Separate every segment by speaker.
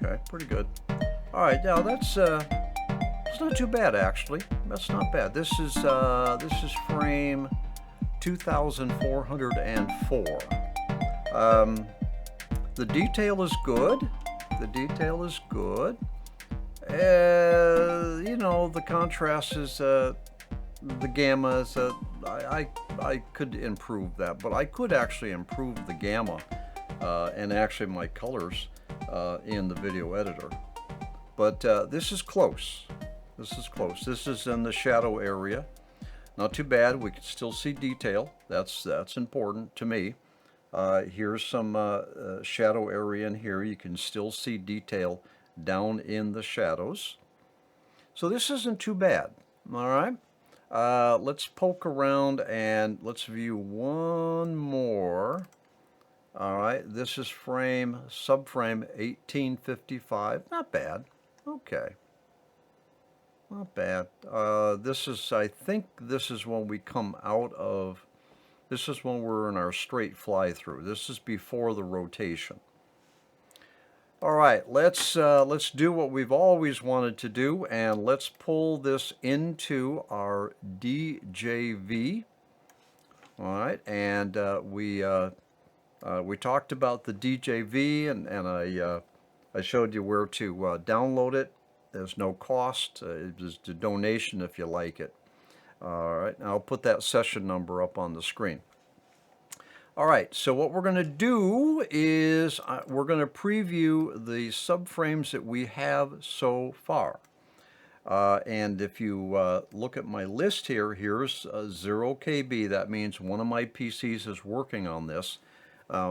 Speaker 1: Okay, pretty good. All right, now that's it's not too bad actually. That's not bad. This is frame 2404. The detail is good. The detail is good. You know, the contrast is the gamma is I could improve that, but I could actually improve the gamma and actually my colors in the video editor. But this is close. This is close. This is in the shadow area. Not too bad. We can still see detail. That's important to me. Here's some shadow area in here. You can still see detail down in the shadows. So this isn't too bad. All right. Let's poke around and let's view one more. All right. This is subframe 1855. Not bad. Okay. Not bad. I think this is when we come out of, this is when we're in our straight fly through. This is before the rotation. All right, let's do what we've always wanted to do, and let's pull this into our DJV. All right, and we talked about the DJV, and I showed you where to download it. There's no cost. It's a donation if you like it. All right, I'll put that session number up on the screen. All right, so what we're going to do is we're going to preview the subframes that we have so far. And if you look at my list here, here's 0 KB. That means one of my PCs is working on this.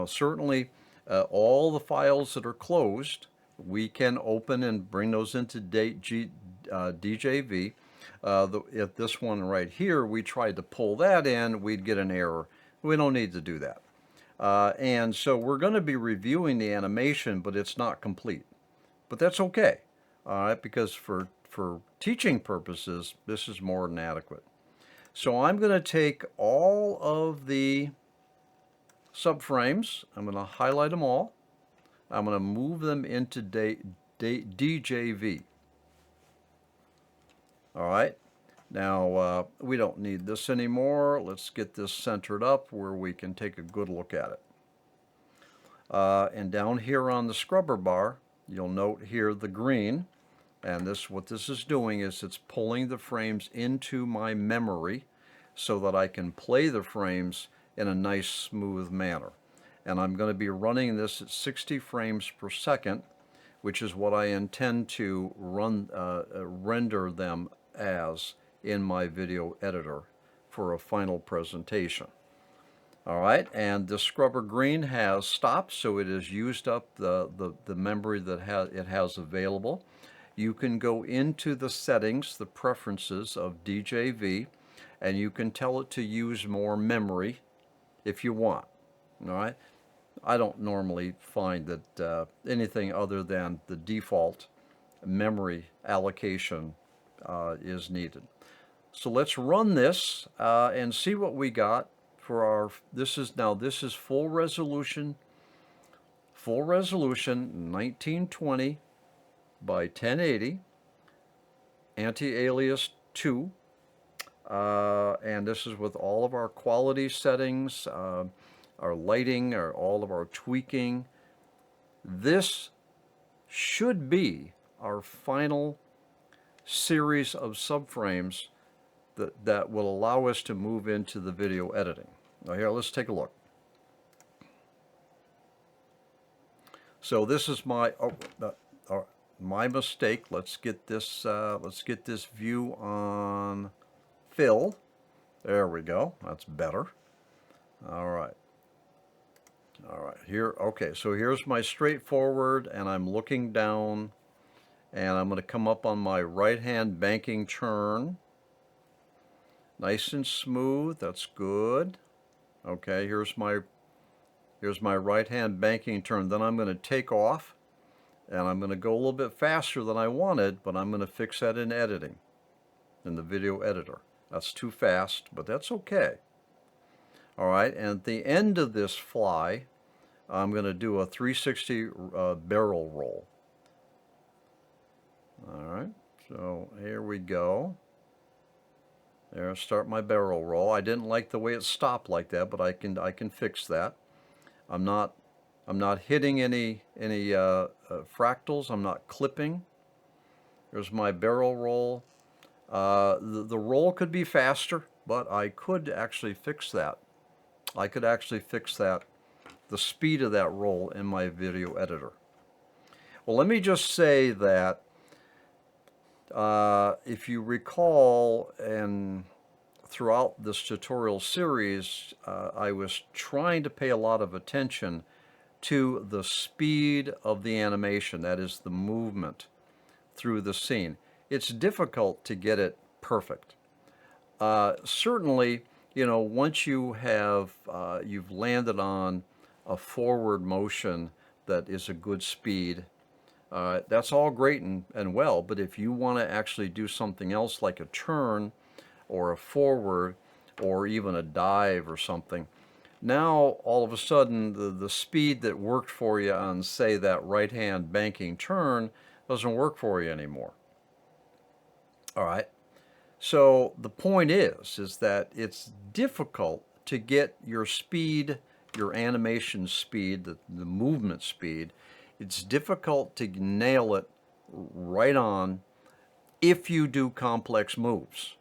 Speaker 1: Certainly, all the files that are closed, we can open and bring those into DJV. If this one right here, we tried to pull that in, we'd get an error. We don't need to do that. And so we're going to be reviewing the animation, but it's not complete. But that's okay, all right, because for teaching purposes, this is more than adequate. So I'm going to take all of the subframes. I'm going to highlight them all. I'm going to move them into DJV. All right. Now, we don't need this anymore. Let's get this centered up where we can take a good look at it. And down here on the scrubber bar, you'll note here the green. And what this is doing is it's pulling the frames into my memory so that I can play the frames in a nice, smooth manner. And I'm going to be running this at 60 frames per second, which is what I intend to render them as in my video editor for a final presentation. All right, and the scrubber green has stopped, so it has used up the memory that it has available. You can go into the settings, the preferences of DJV, and you can tell it to use more memory if you want. All right, I don't normally find that anything other than the default memory allocation is needed. So let's run this and see what we got for our, this is full resolution 1920 by 1080, anti-alias 2, and this is with all of our quality settings, our lighting, all of our tweaking. This should be our final series of subframes that will allow us to move into the video editing. Now here, let's take a look. So this is my my mistake. Let's get this view on fill. There we go. That's better. All right. All right. Here. Okay. So here's my straightforward, and I'm looking down, and I'm going to come up on my right-hand banking turn. Nice and smooth. That's good. Okay. Here's my right-hand banking turn. Then I'm going to take off, and I'm going to go a little bit faster than I wanted, but I'm going to fix that in editing, in the video editor. That's too fast, but that's okay. All right, and at the end of this fly, I'm going to do a 360 barrel roll. All right, so here we go. There, start my barrel roll. I didn't like the way it stopped like that, but I can fix that. I'm not hitting any fractals. I'm not clipping. There's my barrel roll. The roll could be faster, but I could actually fix that. I could actually fix that, the speed of that roll in my video editor. Well, let me just say that if you recall, and throughout this tutorial series, I was trying to pay a lot of attention to the speed of the animation, that is the movement through the scene. It's difficult to get it perfect. Certainly, you know, once you have you've landed on a forward motion that is a good speed, that's all great and well, but if you want to actually do something else like a turn or a forward or even a dive or something, now all of a sudden the speed that worked for you on, say, that right-hand banking turn doesn't work for you anymore. All right. So the point is that it's difficult to get your speed, your animation speed, the movement speed. It's difficult to nail it right on if you do complex moves.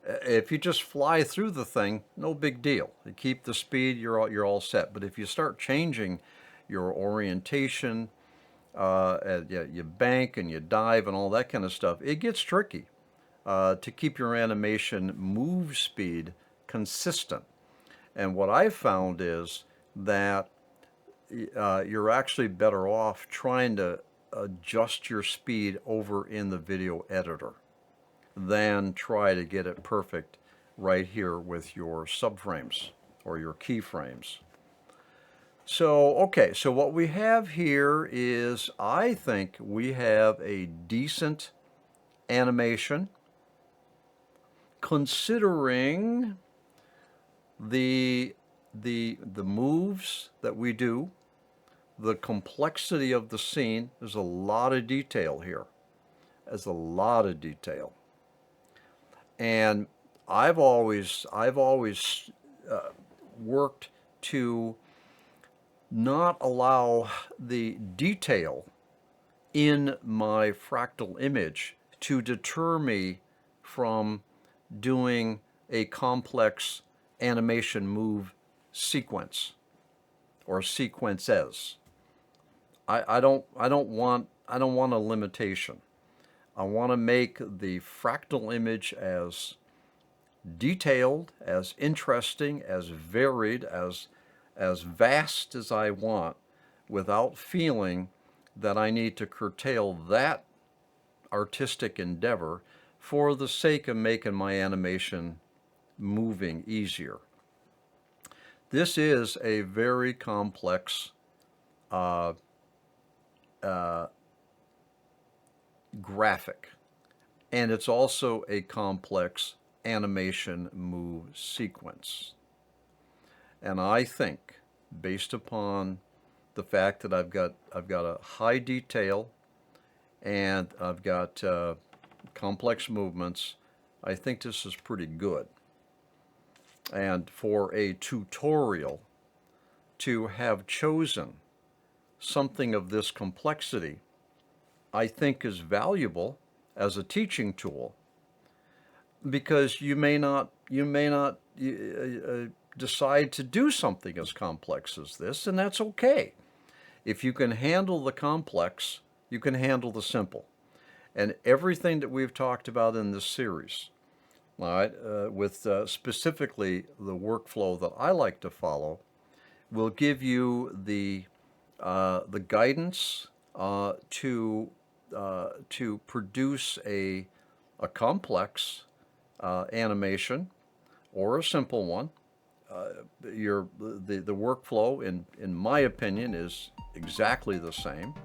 Speaker 1: If you just fly through the thing, no big deal. You keep the speed, you're all set. But if you start changing your orientation, you bank and you dive and all that kind of stuff, it gets tricky to keep your animation move speed consistent. And what I've found is that you're actually better off trying to adjust your speed over in the video editor than try to get it perfect right here with your subframes or your keyframes. So, okay, so what we have here is, I think we have a decent animation considering the moves that we do, the complexity of the scene. There's a lot of detail here. There's a lot of detail. And I've always worked to not allow the detail in my fractal image to deter me from doing a complex animation move sequence or sequences. I don't want a limitation. I want to make the fractal image as detailed, as interesting, as varied, as vast as I want, without feeling that I need to curtail that artistic endeavor for the sake of making my animation moving easier. This is a very complex graphic, and it's also a complex animation move sequence. And I think, based upon the fact that I've got a high detail and I've got complex movements, I think this is pretty good. And for a tutorial to have chosen something of this complexity, I think is valuable as a teaching tool, because you may not decide to do something as complex as this, and that's okay. If you can handle the complex, you can handle the simple. And everything that we've talked about in this series, all right, with specifically the workflow that I like to follow, will give you the guidance to produce a complex animation or a simple one. The workflow, in my opinion, is exactly the same,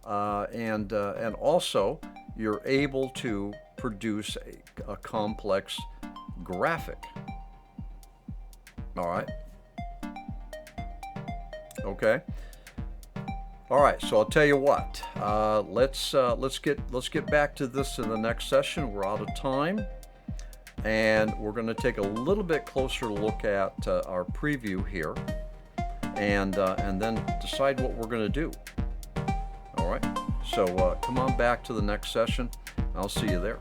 Speaker 1: and also you're able to produce a complex graphic. All right. Okay. All right, so I'll tell you what. Let's get back to this in the next session. We're out of time, and we're going to take a little bit closer look at our preview here, and then decide what we're going to do. All right. So come on back to the next session. I'll see you there.